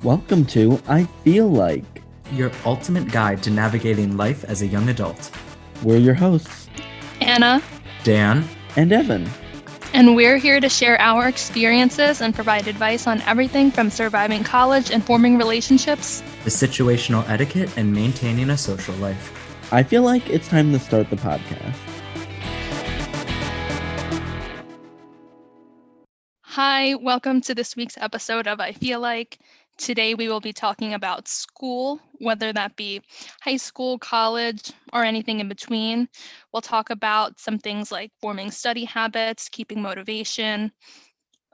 Welcome to I Feel Like. Your ultimate guide to navigating life as a young adult. We're your hosts, Anna, Dan, and Evan. And we're here to share our experiences and provide advice on everything from surviving college and forming relationships the situational etiquette and maintaining a social life. I feel like it's time to start the podcast. Hi, welcome to this week's episode of I Feel Like. Today we will be talking about school, whether that be high school, college, or anything in between. We'll talk about some things like forming study habits, keeping motivation,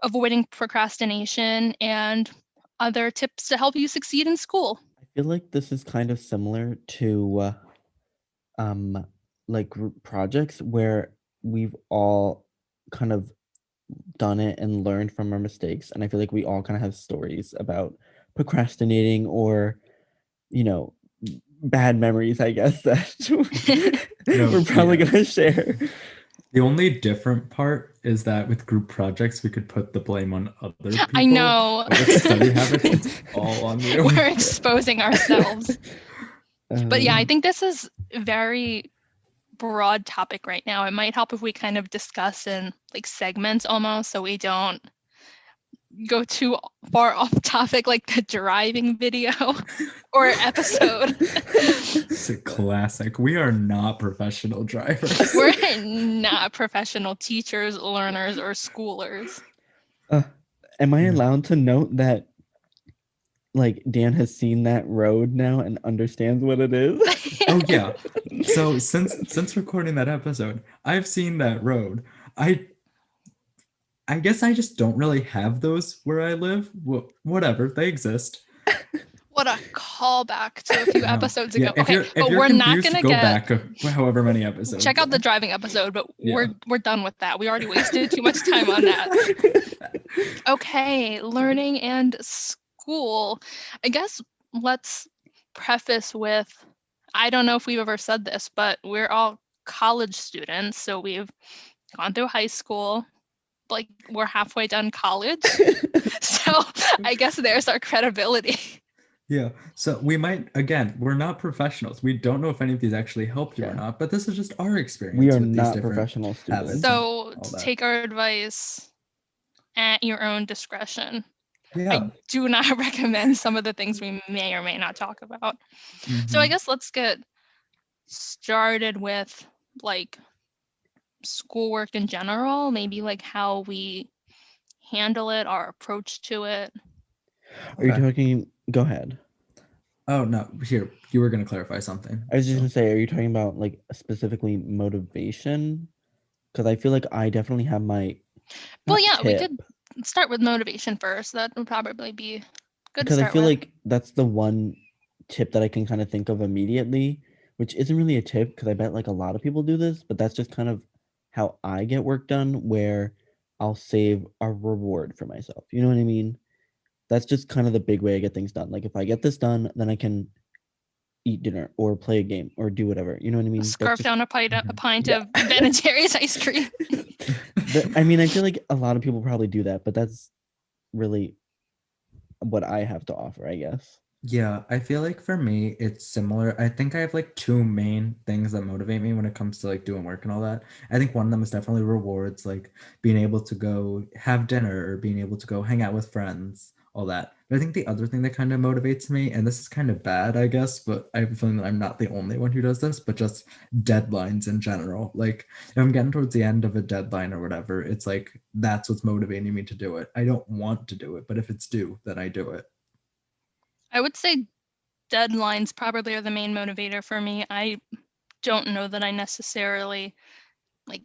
avoiding procrastination, and other tips to help you succeed in school. I feel like this is kind of similar to like group projects where we've all kind of done it and learned from our mistakes, and I feel like we all kind of have stories about procrastinating or bad memories, I guess, that we're probably gonna share. The only different part is that with group projects we could put the blame on other people. I know. But with study habits, it's all on you. We're exposing ourselves. But yeah, I think this is a very broad topic right now. It might help if we kind of discuss in like segments almost, so we don't go too far off topic like the driving video or episode. It's a classic. We are not professional drivers. We're not professional teachers, learners, or schoolers. Am I allowed to note that like Dan has seen that road now and understands what it is? Oh yeah. So since recording that episode, I've seen that road. I guess I just don't really have those where I live. Whatever, they exist. What a callback to a few episodes ago. Yeah, okay, but we're not gonna go get back however many episodes. Check out the driving episode, but we're done with that. We already wasted too much time on that. Okay, learning and school. I guess let's preface with, I don't know if we've ever said this, but we're all college students, so we've gone through high school, like we're halfway done college. So I guess there's our credibility. Yeah, so we might, again, we're not professionals. We don't know if any of these actually helped you or not, but this is just our experience. We are not professional students. So take our advice at your own discretion. Yeah. I do not recommend some of the things we may or may not talk about. Mm-hmm. So I guess let's get started with like schoolwork in general, maybe like how we handle it, our approach to it. Are you talking? Go ahead. Oh no, here, you were going to clarify something. I was just going to say, are you talking about like specifically motivation? Because I feel like I definitely have my we could start with motivation first. That would probably be good. Because I feel like that's the one tip that I can kind of think of immediately, which isn't really a tip because I bet like a lot of people do this, but that's just kind of how I get work done, where I'll save a reward for myself. You know what I mean? That's just kind of the big way I get things done. Like if I get this done, then I can eat dinner or play a game or do whatever. You know what I mean? Scarf down a pint of Ben & Jerry's ice cream. I mean, I feel like a lot of people probably do that, but that's really what I have to offer, I guess. Yeah, I feel like for me, it's similar. I think I have like two main things that motivate me when it comes to like doing work and all that. I think one of them is definitely rewards, like being able to go have dinner or being able to go hang out with friends, all that. But I think the other thing that kind of motivates me, and this is kind of bad, I guess, but I have a feeling that I'm not the only one who does this, but just deadlines in general. Like if I'm getting towards the end of a deadline or whatever, it's like that's what's motivating me to do it. I don't want to do it, but if it's due, then I do it. I would say deadlines probably are the main motivator for me. I don't know that I necessarily like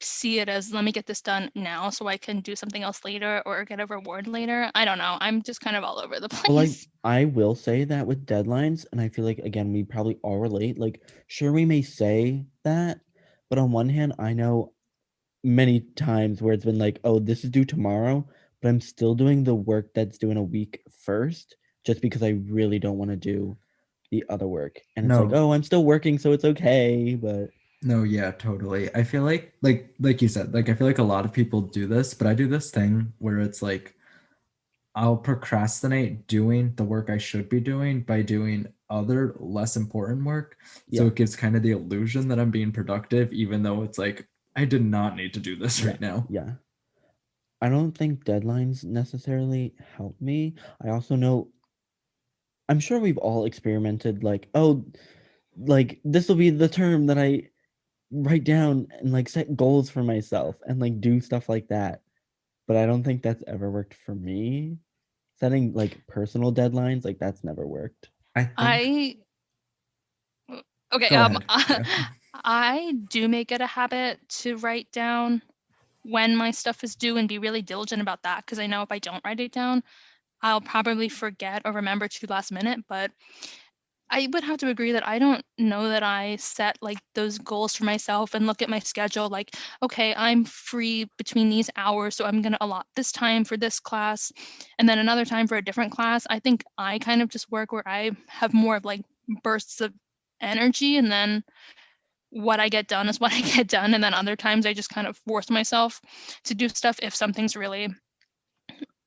see it as let me get this done now so I can do something else later or get a reward later. I don't know. I'm just kind of all over the place. Well, I will say that with deadlines, and I feel like, again, we probably all relate. Like, sure, we may say that, but on one hand, I know many times where it's been like, oh, this is due tomorrow, but I'm still doing the work that's due in a week first, just because I really don't want to do the other work. And it's like, oh, I'm still working, so it's okay, but... No, yeah, totally. I feel like you said, like, I feel like a lot of people do this, but I do this thing where it's like, I'll procrastinate doing the work I should be doing by doing other less important work. So Yeah. it gives kind of the illusion that I'm being productive, even though it's like, I did not need to do this Yeah. right now. Yeah. I don't think deadlines necessarily help me. I also know I'm sure we've all experimented like, oh, like this will be the term that I write down and like set goals for myself and like do stuff like that. But I don't think that's ever worked for me. Setting like personal deadlines, like that's never worked. I think, I okay, go ahead. Yeah. I do make it a habit to write down when my stuff is due and be really diligent about that because I know if I don't write it down, I'll probably forget or remember to last minute. But I would have to agree that I don't know that I set like those goals for myself and look at my schedule like, okay, I'm free between these hours, so I'm going to allot this time for this class and then another time for a different class. I think I kind of just work where I have more of like bursts of energy and then what I get done is what I get done. And then other times I just kind of force myself to do stuff if something's really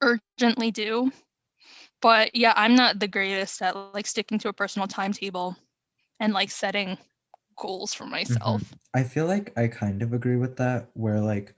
urgently due. But yeah, I'm not the greatest at like sticking to a personal timetable and like setting goals for Mhm. myself. I feel like I kind of agree with that, where like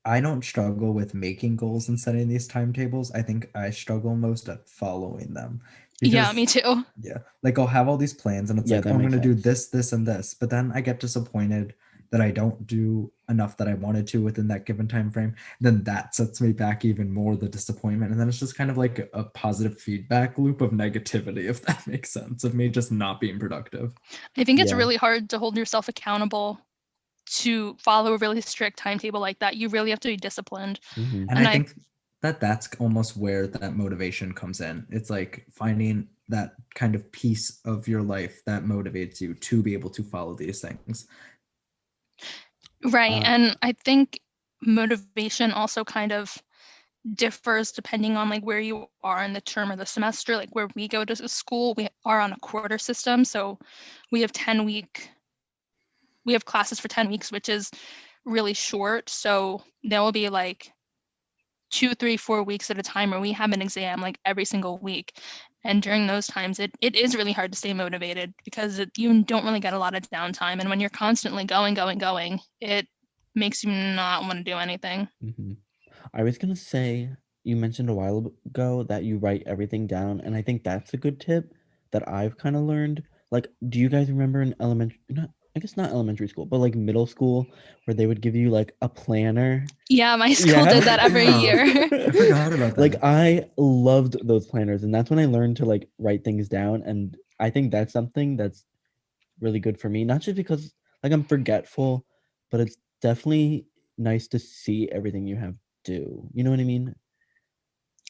I don't struggle with making goals and setting these timetables. I think I struggle most at following them Yeah, because, me too. yeah, like I'll have all these plans and it's Yeah, like, that oh, I'm makes gonna do sense. this, this, and this, but then I get disappointed that I don't do enough that I wanted to within that given time frame. Then that sets me back even more, the disappointment, and then it's just kind of like a positive feedback loop of negativity, if that makes sense, of me just not being productive. I think it's Yeah. really hard to hold yourself accountable to follow a really strict timetable like that. You really have to be disciplined. Hmm. And I And I think that that's almost where that motivation comes in. It's like finding that kind of piece of your life that motivates you to be able to follow these things. right, Uh, and I think motivation also kind of differs depending on like where you are in the term or the semester. Like where we go to school, we are on a quarter system, so we have 10-week we have classes for 10 weeks, which is really short. So there will be like 2, 3, 4 weeks at a time where we have an exam like every single week. And during those times, it is really hard to stay motivated because you don't really get a lot of downtime. And when you're constantly going, going, going, it makes you not want to do anything. mhm. I was gonna say you mentioned a while ago that you write everything down, and I think that's a good tip that I've kind of learned. Like, do you guys remember in elementary, not I guess not elementary school, but like middle school, where they would give you like a planner? Yeah, my school Yeah. did Oh that every yeah. year. I forgot about Like that. I loved those planners, and that's when I learned to like write things down, and I think that's something that's really good for me, not just because like I'm forgetful, but it's definitely nice to see everything you have do. You know what I mean?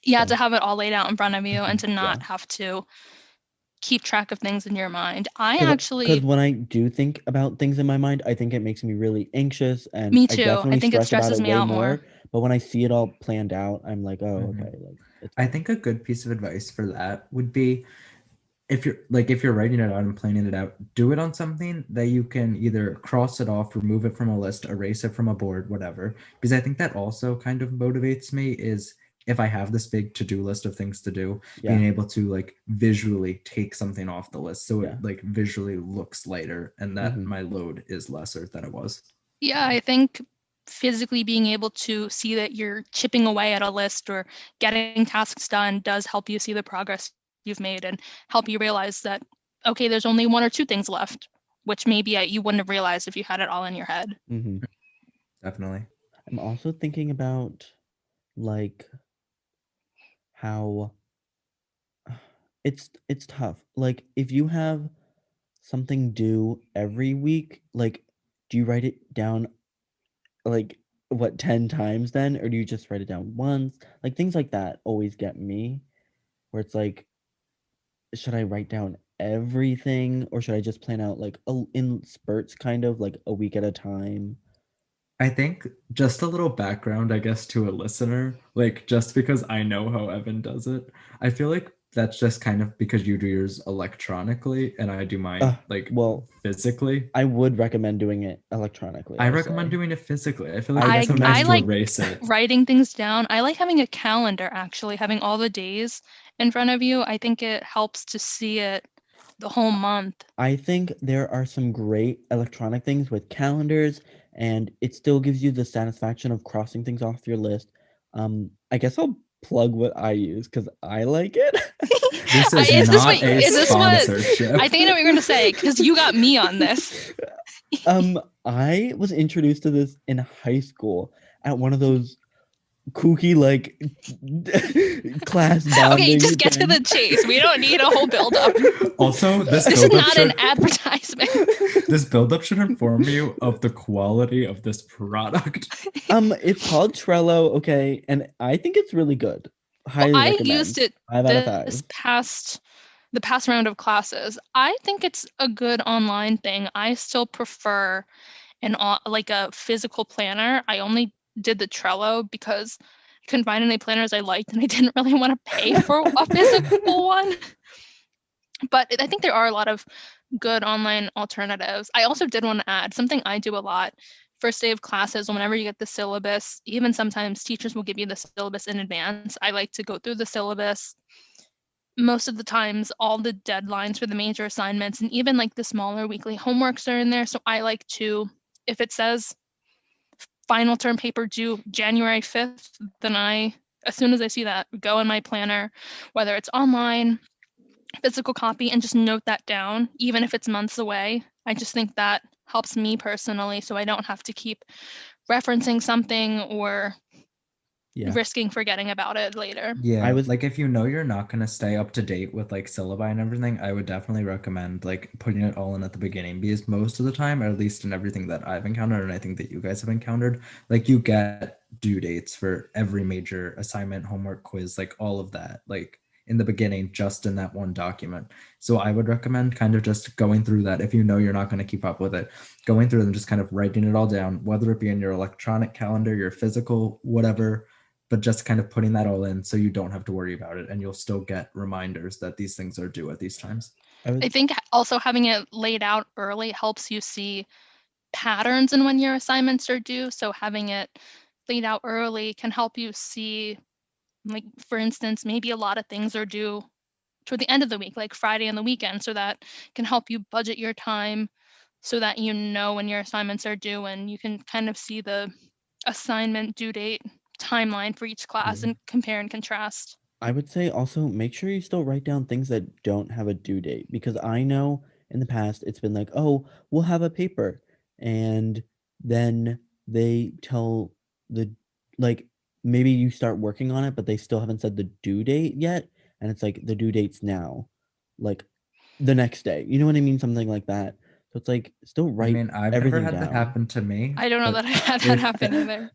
Yeah, So, to have it all laid out in front of you and Mhm. to yeah. not have to keep track of things in your mind. I Because actually, when I do think about things in my mind, I think it makes me really anxious, and me I too. I definitely think it stress about stresses it me way out more. more. But when I see it all planned out, I'm like, oh, Mhm. okay, like it's I fine. think a good piece of advice for that would be, if you're writing it out and planning it out, do it on something that you can either cross it off, remove it from a list, erase it from a board, whatever. Because I think that also kind of motivates me, is if I have this big to-do list of things to do, being Yeah, able to like visually take something off the list so it yeah. like visually looks lighter and that Hmm. my load is lesser than it was. Yeah, I think physically being able to see that you're chipping away at a list or getting tasks done does help you see the progress you've made and help you realize that, okay, there's only one or two things left, which maybe you wouldn't have realized if you had it all in your head. Hmm. Definitely. I'm also thinking about like how it's tough. Like if you have something due every week, like do you write it down like what 10 times then, or do you just write it down once? Like things like that always get me, where it's like, should I write down everything, or should I just plan out like in spurts, kind of like a week at a time? I think just a little background, I guess, to a listener, like just because I know how Evan does it, I feel like that's just kind of because you do yours electronically and I do mine like Well, physically. I would recommend doing it electronically, I I'll recommend say. doing it physically. I feel like I it gets so recommend nice I to like erase it. writing things down. I like having a calendar actually, having all the days in front of you. I think it helps to see it the whole month. I think there are some great electronic things with calendars, and it still gives you the satisfaction of crossing things off your list. I guess I'll plug what I use because I like it. This is Is this what not a is this what sponsorship. I think I know what you're gonna say because you got me on this. I was introduced to this in high school at one of those kooky like class Okay, bonding just get to the things. chase. We don't need a whole build up. Also, this This is buildup not an should advertisement. this buildup should inform you of the quality of this product. It's called Trello, okay, and I think it's really good. Well, Highly I used recommend. it 5 out of 5. this past the past round of classes. I think it's a good online thing. I still prefer like a physical planner. I only did the Trello because I couldn't find any planners I liked and I didn't really want to pay for a physical one. But I think there are a lot of good online alternatives. I also did want to add something I do a lot. First day of classes, whenever you get the syllabus, even sometimes teachers will give you the syllabus in advance. I like to go through the syllabus. Most of the times, all the deadlines for the major assignments and even like the smaller weekly homeworks are in there. So I like to, if it says final term paper due January 5th, then as soon as I see that, go in my planner, whether it's online, physical copy, and just note that down, even if it's months away. I just think that helps me personally so I don't have to keep referencing something or Yeah. risking forgetting about it later. I Yeah, was like if you know you're not gonna stay up to date with like syllabi and everything, I would definitely recommend like putting it all in at the beginning because most of the time, or at least in everything that I've encountered, and I think that you guys have encountered, like you get due dates for every major assignment, homework, quiz, like all of that, like in the beginning, just in that one document. So I would recommend kind of just going through that if you know you're not going to keep up with it, going through and just kind of writing it all down, whether it be in your electronic calendar, your physical, whatever, but just kind of putting that all in so you don't have to worry about it and you'll still get reminders that these things are due at these times. I was I think also having it laid out early helps you see patterns in when your assignments are due. So having it laid out early can help you see, like, for instance, maybe a lot of things are due toward the end of the week, like Friday and the weekend. So that can help you budget your time so that you know when your assignments are due and you can kind of see the assignment due date timeline for each class Yeah. and compare and contrast. I would say also make sure you still write down things that don't have a due date because I know in the past it's been like, "Oh, we'll have a paper." And then they tell the like maybe you start working on it, but they still haven't said the due date yet, and it's like the due date's now, like the next day. You know what I mean? Something like that. So it's like still I write mean, I've never everything had that down. happen to me, I don't know but that I had that if happen either.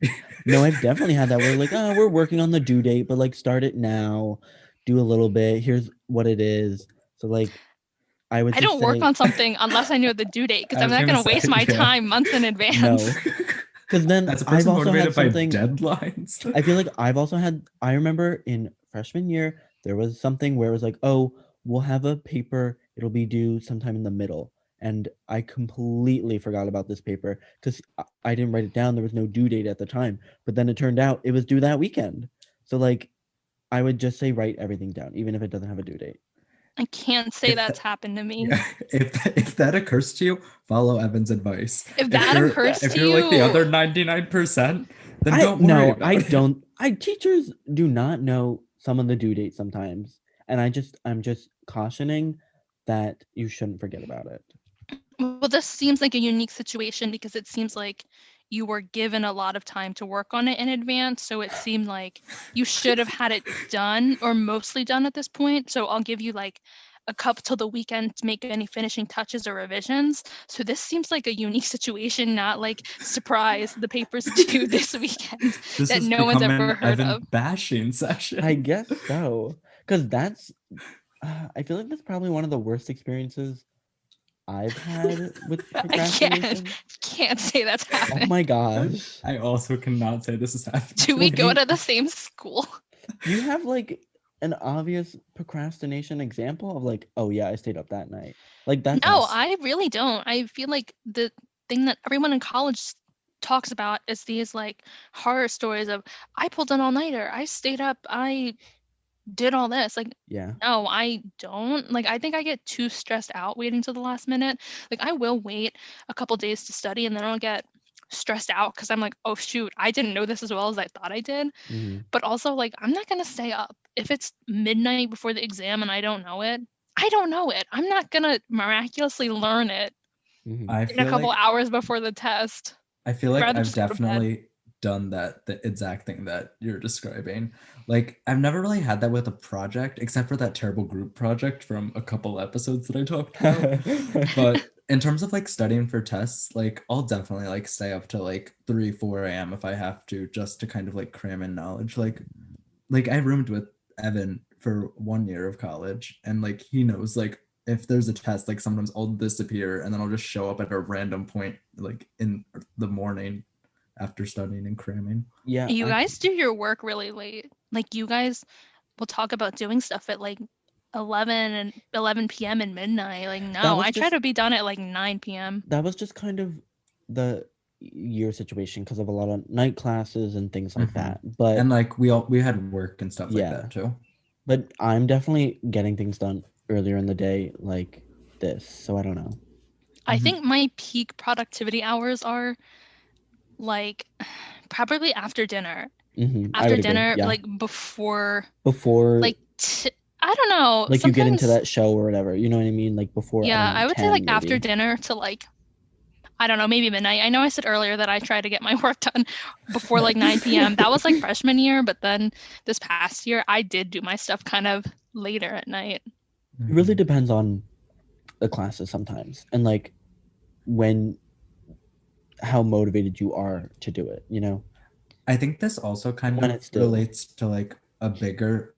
No, I've definitely had that where like, "Oh, we're working on the due date, but like start it now, do a little bit. Here's what it is." So like I would I just don't work say on something unless I know the due date because I I'm was not gonna going to waste say, my yeah. time months in advance. no. Because then As a I've person also had motivated by something deadlines. I feel like I've also had I remember in freshman year, there was something where it was like, "Oh, we'll have a paper, it'll be due sometime in the middle." And I completely forgot about this paper because I didn't write it down. There was no due date at the time. But then it turned out it was due that weekend. So like I would just say write everything down, even if it doesn't have a due date. I can't say if that's that, happened to me. yeah, if that occurs to you, follow Evan's advice. If If that you're occurs if to you're like the you, other 99%, then I don't worry no, I about it. don't. I teachers do not know some of the due dates sometimes, and I'm just cautioning that you shouldn't forget about it. well, this seems like a unique situation because it seems like you were given a lot of time to work on it in advance. So it seemed like you should have had it done or mostly done at this point. So I'll give you like a cup till the weekend to make any finishing touches or revisions. So this seems like a unique situation, not like surprise, the paper's due this weekend This that has no one's become ever an heard of. Evan bashing I session. guess so, because that's. I feel like that's probably one of the worst experiences I've had with I can't procrastination. can't say that's Oh happened. my gosh. I also cannot say this has happened Do to we Well, go me. to the same school? do you have like an obvious procrastination example of like, oh yeah, I stayed up that night. Like that's No, Yes. I really don't. I feel like the thing that everyone in college talks about is these like horror stories of I pulled an all-nighter, I stayed up, I did all this. Like, yeah. no, I don't. Like, I think I get too stressed out waiting till the last minute. Like, I will wait a couple days to study and then I'll get stressed out because I'm like, oh shoot, I didn't know this as well as I thought I did. Hmm. But also, like, I'm not gonna stay up. If it's midnight before the exam and I don't know it, I don't know it. I'm not gonna miraculously learn it Hmm. I in a feel couple like hours before the test. I feel I'd like rather I've just go to bed. definitely done the exact thing that you're describing. Like I've never really had that with a project, except for that terrible group project from a couple episodes that I talked about. But in terms of like studying for tests, like I'll definitely like stay up to like 3, 4 a.m. if I have to, just to kind of like cram in knowledge. Like I roomed with Evan for 1 year of college, and like he knows like if there's a test, like sometimes I'll disappear and then I'll just show up at a random point like in the morning after studying and cramming. Yeah, You I guys do your work really late. Like, you guys will talk about doing stuff at like 11 p.m. and midnight. Like, that no, was I try just to be done at like 9 p.m. kind of the year situation because of a lot of night classes and things like Hmm. that. But And like we had work and stuff like yeah, that too. but I'm definitely getting things done earlier in the day like this. So I don't know. I Mhm. think my peak productivity hours are like probably after dinner. I After would agree. dinner, Yeah. like before, Before like, I don't know. like you get into Sometimes, that show or whatever, you know what I mean? Like before, I don't yeah, know, I would say like 10 after maybe. dinner to like, I don't know, maybe midnight. I know I said earlier that I try to get my work done before like 9 p.m. That was like freshman year, but then this past year I did do my stuff kind of later at night. It really Mhm. depends on the classes sometimes and like when how motivated you are to do it, you know? I think this also kind When of it's due. relates to like a bigger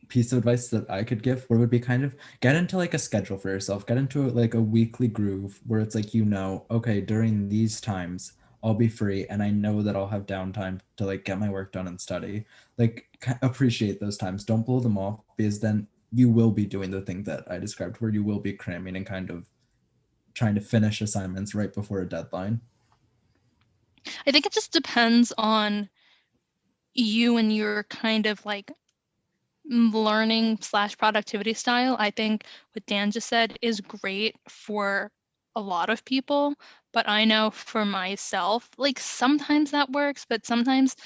piece of advice that I could give, where it would be kind of get into like a schedule for yourself, get into like a weekly groove where it's like, okay, during these times I'll be free and I know that I'll have downtime to like get my work done and study. Like appreciate those times. Don't blow them off, because then you will be doing the thing that I described where you will be cramming and kind of trying to finish assignments right before a deadline. I think it just depends on you and your kind of like learning slash productivity style. I think what Dan just said is great for a lot of people, but I know for myself, like sometimes that works, but sometimes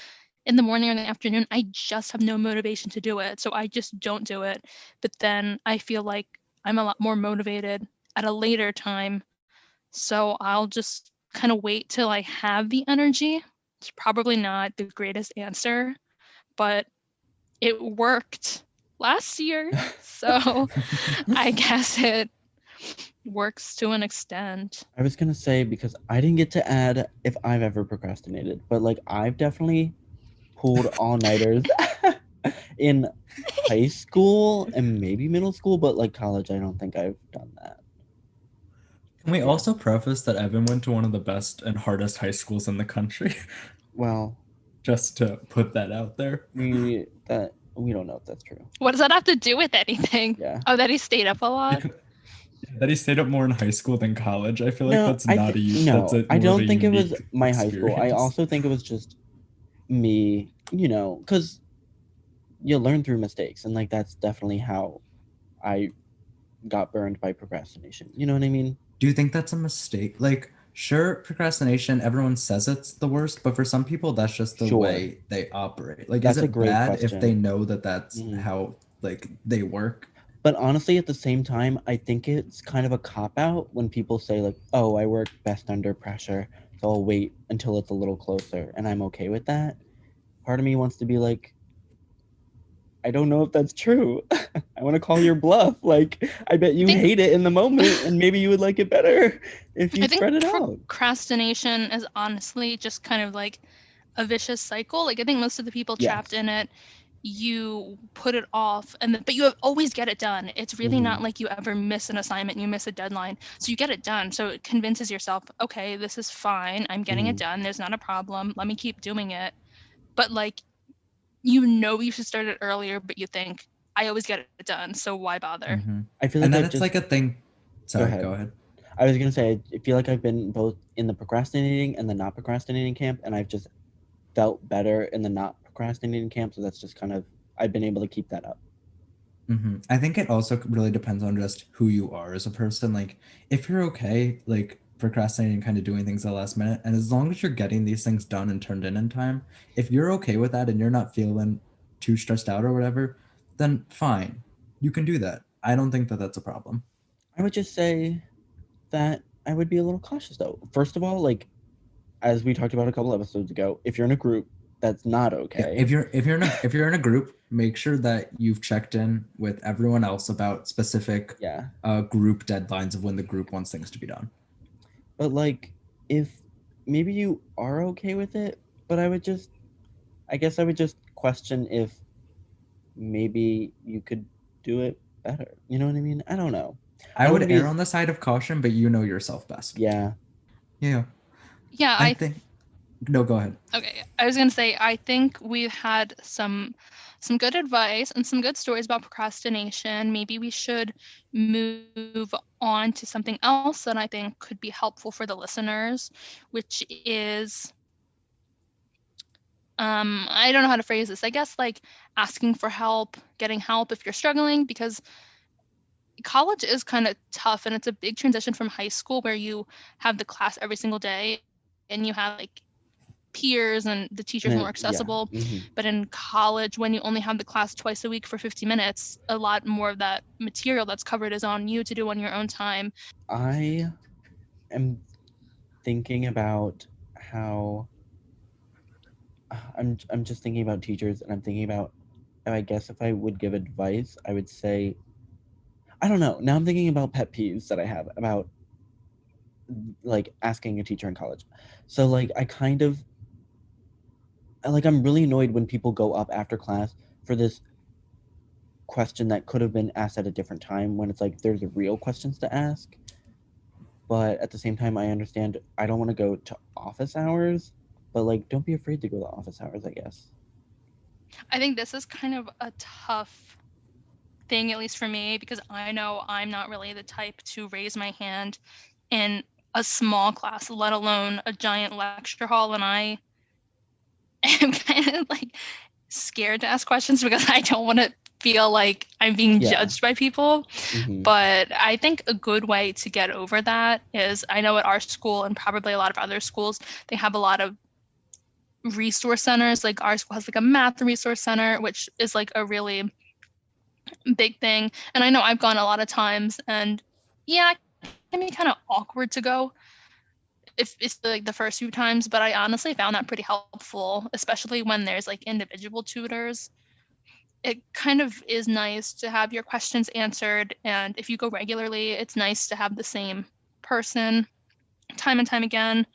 in the morning or in the afternoon, I just have no motivation to do it. So I just don't do it. But then I feel like I'm a lot more motivated at a later time. So I'll just kind of wait till I have the energy. It's probably not the greatest answer, but it worked last year. So I guess it works to an extent. I was gonna say because I didn't get to add if I've ever procrastinated, but like I've definitely pulled all nighters in high school and maybe middle school, but like college, I don't think I've done that. Can we Yeah. also preface that Evan went to one of the best and hardest high schools in the country? Well, Just to put that out there. we don't know if that's true. What does that have to do with anything? Yeah. Oh, that he stayed up a lot? Because that he stayed up more in high school than college, I feel like No, that's not that's no, a I more of a don't think it was unique my high school. I experience. also think it was just me, because you learn through mistakes, and like that's definitely how I got burned by procrastination. You know what I mean? Do you think that's a mistake? Like, sure, procrastination, everyone says it's the worst, but for some people, that's just the Sure. way they operate. Like, is That's a it great bad if they question. know that that's Mhm. how, like, they work? But honestly, at the same time, I think it's kind of a cop out when people say, like, oh, I work best under pressure, so I'll wait until it's a little closer, and I'm okay with that. Part of me wants to be like, I don't know if that's true. I want to call your bluff. Like, I bet I you think hate it in the moment, and maybe you would like it better if you I think spread it out. procrastination is honestly just kind of like a vicious cycle. Like, I think most of the people trapped Yes. in it, you put it off but you always get it done. It's really Hmm. not like you ever miss an assignment, you miss a deadline. So you get it done. So it convinces yourself, okay, this is fine. I'm getting it Hmm. done. There's not a problem. Let me keep doing it. But like, you should start it earlier, but you think, I always get it done, so why bother? I feel And like then I've it's just like a thing. go Sorry, ahead. go ahead. I was gonna say I feel like I've been both in the procrastinating and the not procrastinating camp, and I've just felt better in the not procrastinating camp. So that's just kind of I've been able to keep that up. I think it also really depends on just who you are as a person. Like, if you're okay, like procrastinating, kind of doing things at the last minute, and as long as you're getting these things done and turned in time, if you're okay with that and you're not feeling too stressed out or whatever, then fine, you can do that. I don't think that that's a problem. I would just say that I would be a little cautious though. First of all, like as we talked about a couple episodes ago, if you're in a group, that's not Yeah, okay. if you're in a group, make sure that you've checked in with everyone else about specific Yeah. group deadlines of when the group wants things to be done. But like if maybe you are okay with it, but I guess I would just question if maybe you could do it better. You know what I mean? I don't know. I I don't want would to be err as on the side of caution, but you know yourself best. yeah. Yeah, Yeah, I think. No, go ahead. okay. I was gonna say I think we've had some good advice and some good stories about procrastination. Maybe we should move on to something else that I think could be helpful for the listeners, which is I don't know how to phrase this. I guess like asking for help, getting help if you're struggling, because college is kind of tough and it's a big transition from high school where you have the class every single day and you have like peers and the And teacher's more then yeah. accessible. Hmm. But in college, when you only have the class twice a week for 50 minutes, a lot more of that material that's covered is on you to do on your own time. I am thinking about how I'm just thinking about teachers and I'm thinking about I guess if I would give advice, I would say I don't know. Now I'm thinking about pet peeves that I have about like asking a teacher in college. So like I kind of like I'm really annoyed when people go up after class for this question that could have been asked at a different time when it's like there's real questions to ask. But at the same time I understand I don't want to go to office hours, but like don't be afraid to go to office hours, I guess. I think this is kind of a tough thing, at least for me, because I know I'm not really the type to raise my hand in a small class, let alone a giant lecture hall. And I am kind of like scared to ask questions because I don't want to feel like I'm being Yeah. judged by people. Hmm. But I think a good way to get over that is I know at our school and probably a lot of other schools, they have a lot of resource centers. Like our school has like a math resource center, which is like a really big thing. And I know I've gone a lot of times and yeah, it can be kind of awkward to go if it's like the first few times, but I honestly found that pretty helpful, especially when there's like individual tutors. It kind of is nice to have your questions answered, and if you go regularly, it's nice to have the same person time and time again.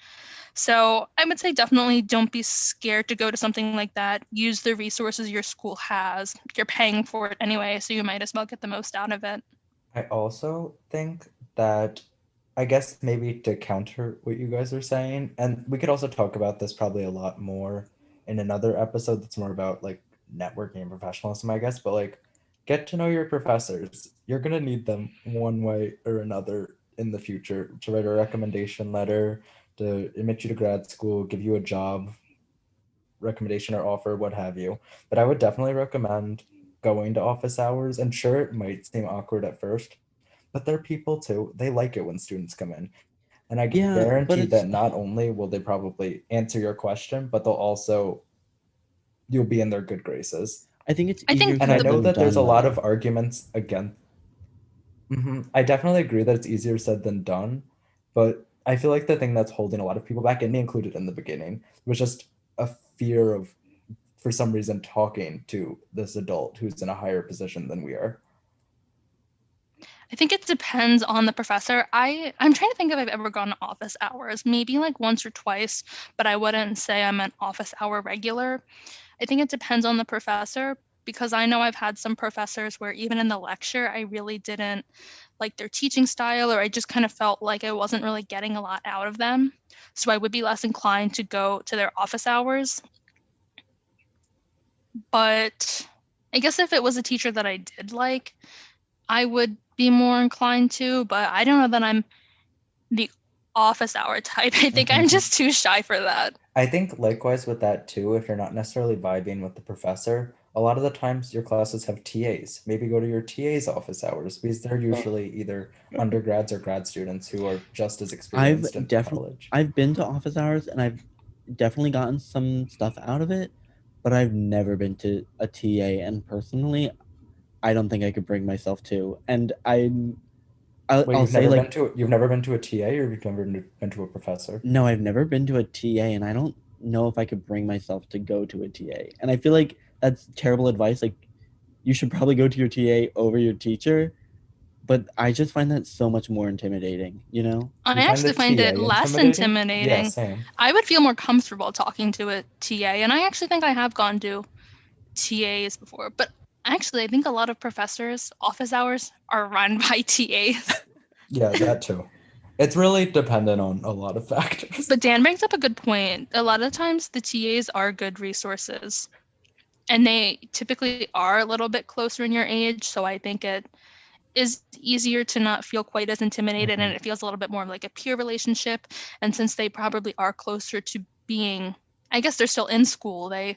So I would say definitely don't be scared to go to something like that. Use the resources your school has. You're paying for it anyway, so you might as well get the most out of it. I also think that, I guess maybe to counter what you guys are saying, and we could also talk about this probably a lot more in another episode that's more about like networking and professionalism, I guess, but like get to know your professors. You're gonna need them one way or another in the future to write a recommendation letter, to admit you to grad school, give you a job recommendation or offer, what have you. But I would definitely recommend going to office hours. And sure, it might seem awkward at first, but they're people too. They like it when students come in. And I Yeah, guarantee but that it's not only will they probably answer your question, but they'll also, you'll be in their good graces. I think it's I think easier And I said the know than that there's a done lot of though. arguments against. I definitely agree that it's easier said than done, but I feel like the thing that's holding a lot of people back, and me included in the beginning, was just a fear of, for some reason, talking to this adult who's in a higher position than we are. I think it depends on the professor. I'm trying to think if I've ever gone to office hours, maybe like once or twice, but I wouldn't say I'm an office hour regular. I think it depends on the professor because I know I've had some professors where even in the lecture I really didn't like their teaching style or I just kind of felt like I wasn't really getting a lot out of them. So I would be less inclined to go to their office hours. But I guess if it was a teacher that I did like, I would be more inclined to, but I don't know that I'm the office hour type. I think I'm just too shy for that. I think likewise with that too, if you're not necessarily vibing with the professor, a lot of the times your classes have TAs. Maybe go to your TA's office hours because they're usually either undergrads or grad students who are just as I've experienced in definitely college. I've been to office hours and I've definitely gotten some stuff out of it, but I've never been to a TA, and personally, I don't think I could bring myself to. And Wait, I'll say like you've never been to a TA or you've never been to a professor? no, I've never been to a TA, and I don't know if I could bring myself to go to a TA. And I feel like that's terrible advice. Like you should probably go to your TA over your teacher, but I just find that so much more intimidating, you know? I You find the actually find it TA less intimidating? Yeah, intimidating. same. I would feel more comfortable talking to a TA, and I actually think I have gone to TAs before. But actually, I think a lot of professors' office hours are run by TAs. Yeah, that too. It's really dependent on a lot of factors. But Dan brings up a good point. A lot of times, the TAs are good resources, and they typically are a little bit closer in your age. So I think it is easier to not feel quite as intimidated, and it feels a little bit more like a peer relationship. And since they probably are closer to being, I guess they're still in school, they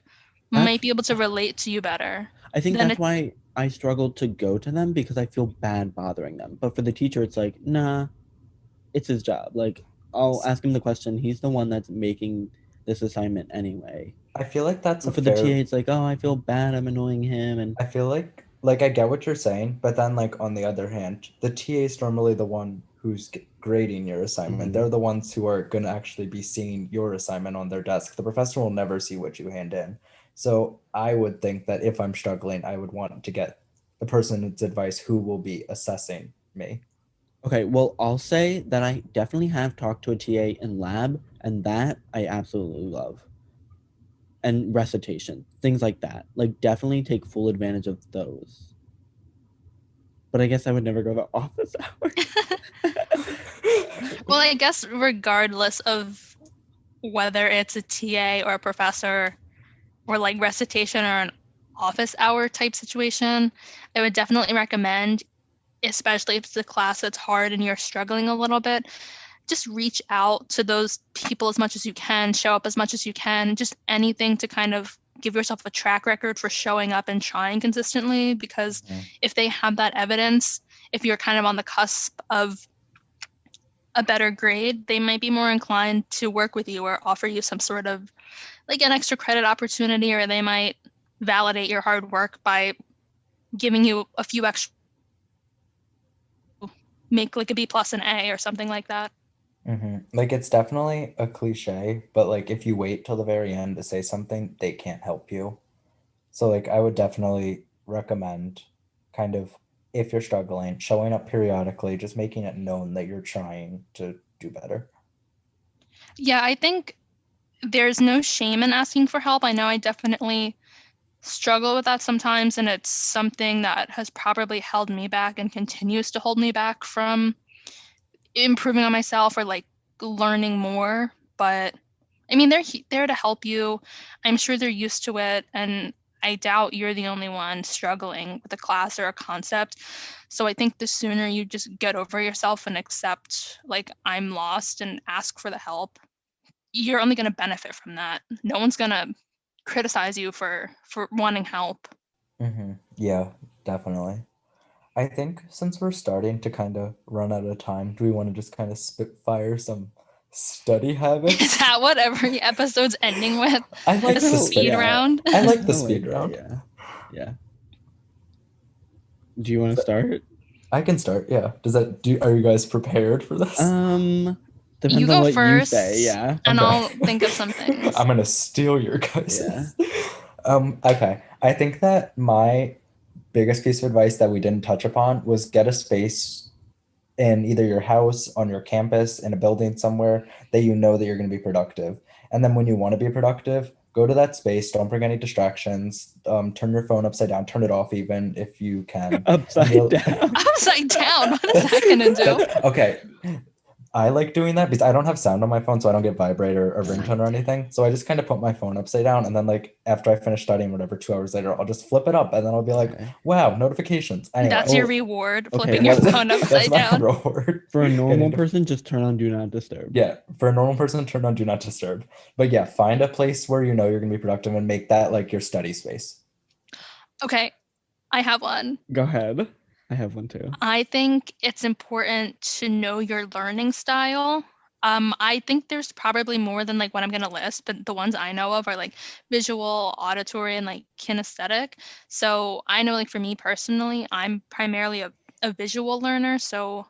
That's might be able to relate to you better I think than that's a why I struggle to go to them, because I feel bad bothering them. But for the teacher, it's like, nah, it's his job. Like, I'll ask him the question. He's the one that's making this assignment anyway. I feel like that's a But for the TA, fair it's like, oh, I feel bad. I'm annoying him. And I feel like I get what you're saying, but then like on the other hand, the TA is normally the one who's grading your assignment. mhm. They're the ones who are going to actually be seeing your assignment on their desk. The professor will never see what you hand in. So I would think that if I'm struggling, I would want to get the person's advice who will be assessing me. Okay, well, I'll say that I definitely have talked to a TA in lab, and that I absolutely love. And recitation, things like that. Like, definitely take full advantage of those. But I guess I would never go to office hours. well, I guess regardless of whether it's a TA or a professor or like recitation or an office hour type situation, I would definitely recommend, especially if it's a class that's hard and you're struggling a little bit, just reach out to those people as much as you can, show up as much as you can, just anything to kind of give yourself a track record for showing up and trying consistently. Because if they have that evidence, if you're kind of on the cusp of a better grade, they might be more inclined to work with you or offer you some sort of like an extra credit opportunity, or they might validate your hard work by giving you a few extra, make like a B plus an A or something like that. Like it's definitely a cliche, but like if you wait till the very end to say something, they can't help you. So like I would definitely recommend kind of if you're struggling, showing up periodically, just making it known that you're trying to do better. Yeah, I think there's no shame in asking for help. I know I definitely struggle with that sometimes, and it's something that has probably held me back and continues to hold me back from improving on myself or like learning more. But I mean, they're there to help you. I'm sure they're used to it, and I doubt you're the only one struggling with a class or a concept. So I think the sooner you just get over yourself and accept, like, I'm lost and ask for the help, you're only going to benefit from that. No one's going to criticize you for wanting help. Yeah, definitely. I think since we're starting to kind of run out of time, do we want to just kind of spitfire some study Is habits? that what every episode's ending with? I A like the Oh, speed spit. yeah. round? I I like the kind of speed like that. round. Yeah. Yeah. Do you want to So start? I can start. Yeah. Are you guys prepared for this? Um, You depends on go what you say. first, Yeah. and Okay. I'll think of some things. I'm gonna steal your Yeah. guys's. Okay. I think that my biggest piece of advice that we didn't touch upon was get a space in either your house, on your campus, in a building somewhere that you know that you're going to be productive. And then when you want to be productive, go to that space. Don't bring any distractions. Turn your phone upside down. Turn it off even if you can. And Upside you'll. down. Upside down. What is that gonna do? Okay. I like doing that because I don't have sound on my phone, so I don't get vibrate or ringtone or Right. anything. So I just kind of put my phone upside down, and then like after I finish studying, whatever, 2 hours later, I'll just flip it up, and then I'll be like, Okay. "Wow, notifications!" Anyway, That's your Well, reward, okay. flipping your Well, phone that's upside my down. reward. for a normal Getting to person, just turn on Do Not Disturb. yeah, for a normal person, turn on Do Not Disturb. But yeah, find a place where you know you're gonna be productive and make that like your study space. Okay, I have one. Go ahead. I have one too. I think it's important to know your learning style. I think there's probably more than like what I'm gonna list, but the ones I know of are like visual, auditory, and like kinesthetic. So I know like for me personally, I'm primarily a visual learner. So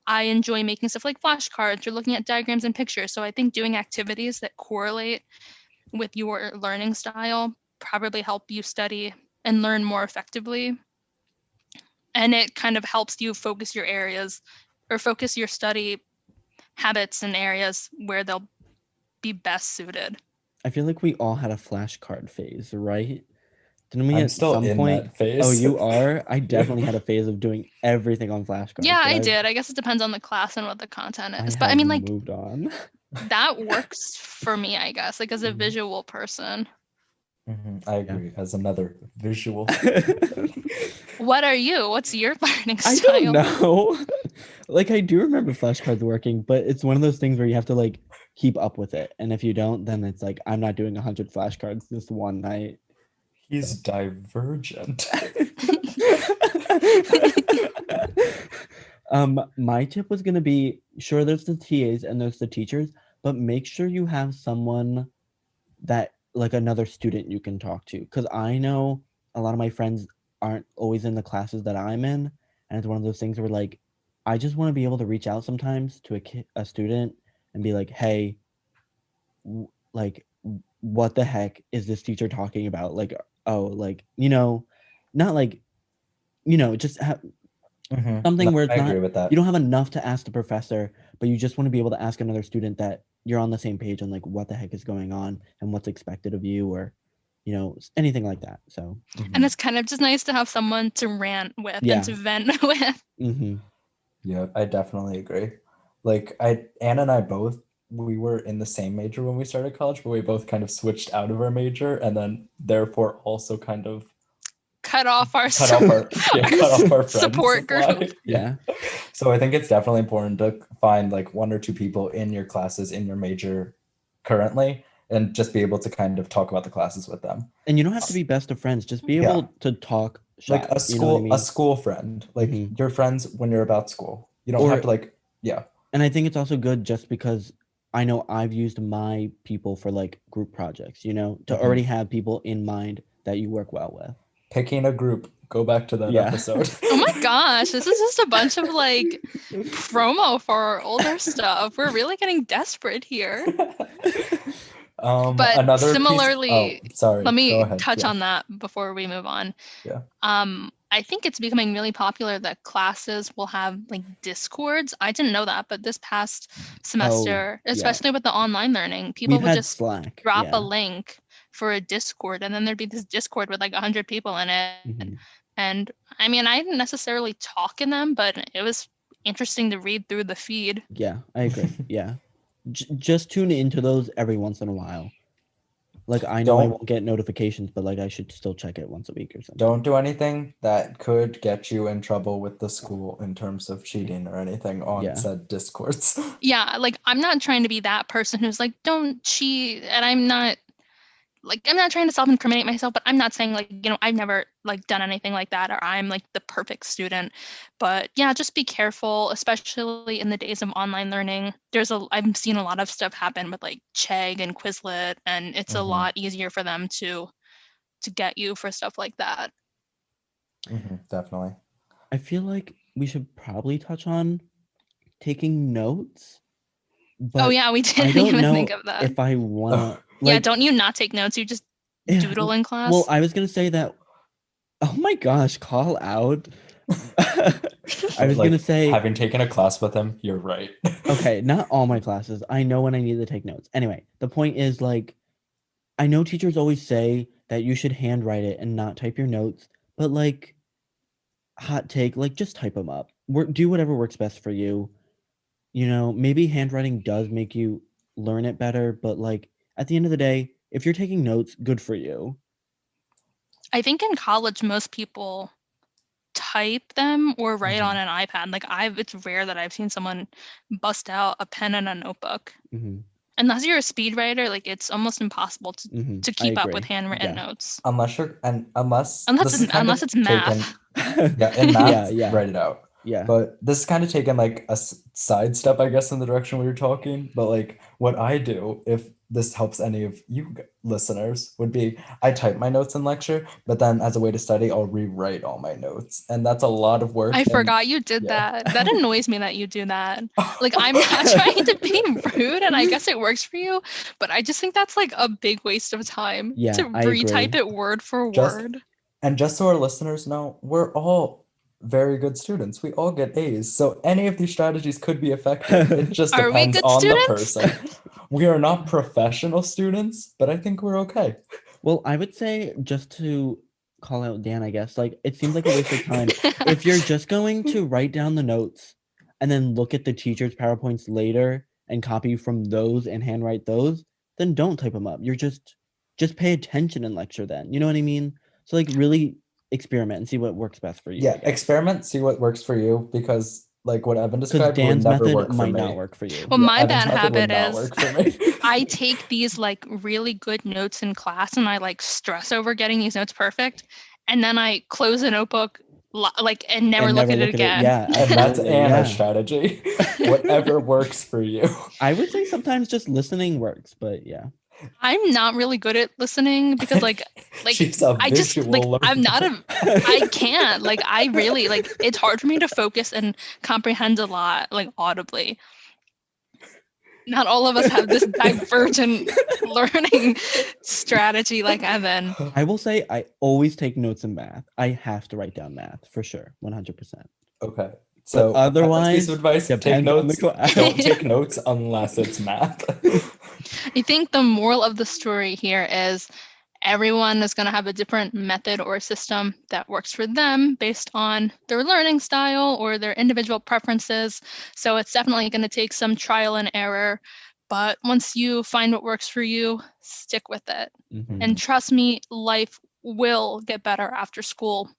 I enjoy making stuff like flashcards or looking at diagrams and pictures. So I think doing activities that correlate with your learning style probably help you study and learn more effectively. And it kind of helps you focus your areas or focus your study habits in areas where they'll be best suited. I feel like we all had a flashcard phase, right? Didn't we I'm at still some in point? that Oh, phase. you are? I definitely Yeah. had a phase of doing everything on Yeah, flashcards, but I did. I guess it depends on the class and what the content I is. But I have mean, like, moved on. that works for me, I guess, like as a Mhm. visual person. I Yeah. agree. As another visual. What are you? What's your learning I don't style? know. Like I do remember flashcards working, but it's one of those things where you have to like keep up with it. And if you don't, then it's like I'm not doing 100 flashcards this one night. He's So divergent. my tip was gonna be sure there's the TAs and there's the teachers, but make sure you have someone that like another student you can talk to. Cause I know a lot of my friends aren't always in the classes that I'm in. And it's one of those things where like I just want to be able to reach out sometimes to a student and be like, hey, like what the heck is this teacher talking about? Like, oh, like, not like, just No, something where I it's agree not, with you that. don't have enough to ask the professor, but you just want to be able to ask another student that you're on the same page on like what the heck is going on and what's expected of you or, anything like that. So, And Mhm. it's kind of just nice to have someone to rant with and yeah. to vent with. Hmm. Yeah, I definitely agree. Like Anna and I both, we were in the same major when we started college, but we both kind of switched out of our major and then therefore also kind of Cut off our, cut off our friend support supply. group. Yeah. Yeah. So I think it's definitely important to find like one or two people in your classes in your major currently and just be able to kind of talk about the classes with them. And you don't have to be best of friends, just be Yeah. able to talk Like shop. You know what I a mean? school friend, like Hmm. your friends when you're about school. You don't have Or to like, yeah. And I think it's also good just because I know I've used my people for like group projects, to Mhm. already have people in mind that you work well with. Picking a group. Go back to that Yeah. episode. Oh my gosh, this is just a bunch of like promo for our older stuff. We're really getting desperate here. But Another piece. Oh, similarly, let sorry. Go me ahead. touch Yeah, on that before we move on. yeah. I think it's becoming really popular that classes will have like discords. I didn't know that, but this past Oh, semester, yeah. especially with the online learning, people We've would had just Slack. drop a Yeah. link for a discord and then there'd be this discord with like 100 people in it. Hmm. And I mean, I didn't necessarily talk in them, but it was interesting to read through the feed. Yeah, I agree. Yeah. Just tune into those every once in a while. Like I know I Don't won't get notifications, but like I should still check it once a week or something. don't do anything that could get you in trouble with the school in terms of cheating or anything on Yeah. said discords. Yeah, like I'm not trying to be that person who's like, don't cheat. And I'm not trying to self-incriminate myself, but I'm not saying like, I've never like done anything like that or I'm like the perfect student. But yeah, just be careful, especially in the days of online learning. I've seen a lot of stuff happen with like Chegg and Quizlet, and it's a Hmm. lot easier for them to get you for stuff like that. Definitely. I feel like we should probably touch on taking notes, Oh but yeah, we I didn't don't even think know of that. if I wanna Yeah, like don't you not take notes? You just yeah, doodle in well, class. I was gonna say that oh my gosh, call out. I was gonna Like say, having taken a class with him, you're right. okay, not all my classes. I know when I need to take notes. Anyway, the point is like I know teachers always say that you should handwrite it and not type your notes, but like hot take, like just type them up. Do whatever works best for you. you know, maybe handwriting does make you learn it better, but like at the end of the day, if you're taking notes, good for you. I think in college most people type them or write on an iPad. Like it's rare that I've seen someone bust out a pen and a notebook. Hmm. Unless you're a speed writer, like it's almost impossible to I keep up with agree. handwritten Yeah. notes. Unless Unless this is kind unless of it's taken, math. yeah, in Yeah, math, yeah, write it out. yeah. But this is kind of taken like a sidestep, I guess, in the direction we were talking. But like what I do, if this helps any of you listeners, would be I type my notes in lecture, but then as a way to study, I'll rewrite all my notes, and that's a lot of work. I And forgot you did yeah. that. That annoys me that you do that. Like I'm not trying to be rude and I guess it works for you, but I just think that's like a big waste of time Yeah, to I retype agree. it word for Just word. And just so our listeners know, we're all very good students. We all get A's. So any of these strategies could be effective. It just Are we depends good on the students? person. We are not professional students, but I think we're okay. Well, I would say, just to call out Dan, I guess, like it seems like a waste of time. If you're just going to write down the notes and then look at the teacher's PowerPoints later and copy from those and handwrite those, then don't type them up. You're just pay attention in lecture then. You know what I mean? So like really experiment and see what works best for you, I Yeah, guess. experiment, see what works for you, because like what Evan Because described would Dan's never method work for might not me. work for you. Well, Yeah, my Evan's bad method would habit not is work for me. I take these like really good notes in class and I like stress over getting these notes perfect. And then I close a notebook like and never And look never at it look at it. again. Yeah, And that's absolutely. Anna's Yeah. strategy. Whatever works for you. I would say sometimes just listening works, but yeah. I'm not really good at listening because like She's a I just like visual I'm not learner. a I can't like I really like it's hard for me to focus and comprehend a lot like audibly. Not all of us have this divergent learning strategy like Evan. I will say I always take notes in math. I have to write down math for sure, 100%. Okay. But So, Evan's piece of otherwise, advice, take depends on the notes. class. Don't take notes unless it's math. I think the moral of the story here is everyone is going to have a different method or system that works for them based on their learning style or their individual preferences. So it's definitely going to take some trial and error. But once you find what works for you, stick with it. And trust me, life will get better after school.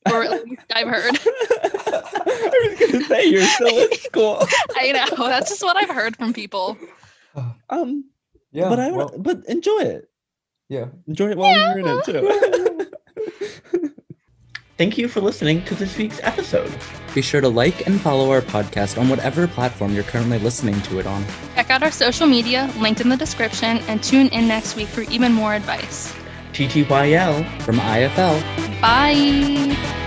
Or at least I've heard. I was gonna say you're still in school. I know. That's just what I've heard from people. Yeah, but well, but enjoy it. yeah. Enjoy it while you're in it too. Thank you for listening to this week's episode. Be sure to like and follow our podcast on whatever platform you're currently listening to it on. Check out our social media, linked in the description, and tune in next week for even more advice. TTYL From IFL. Bye!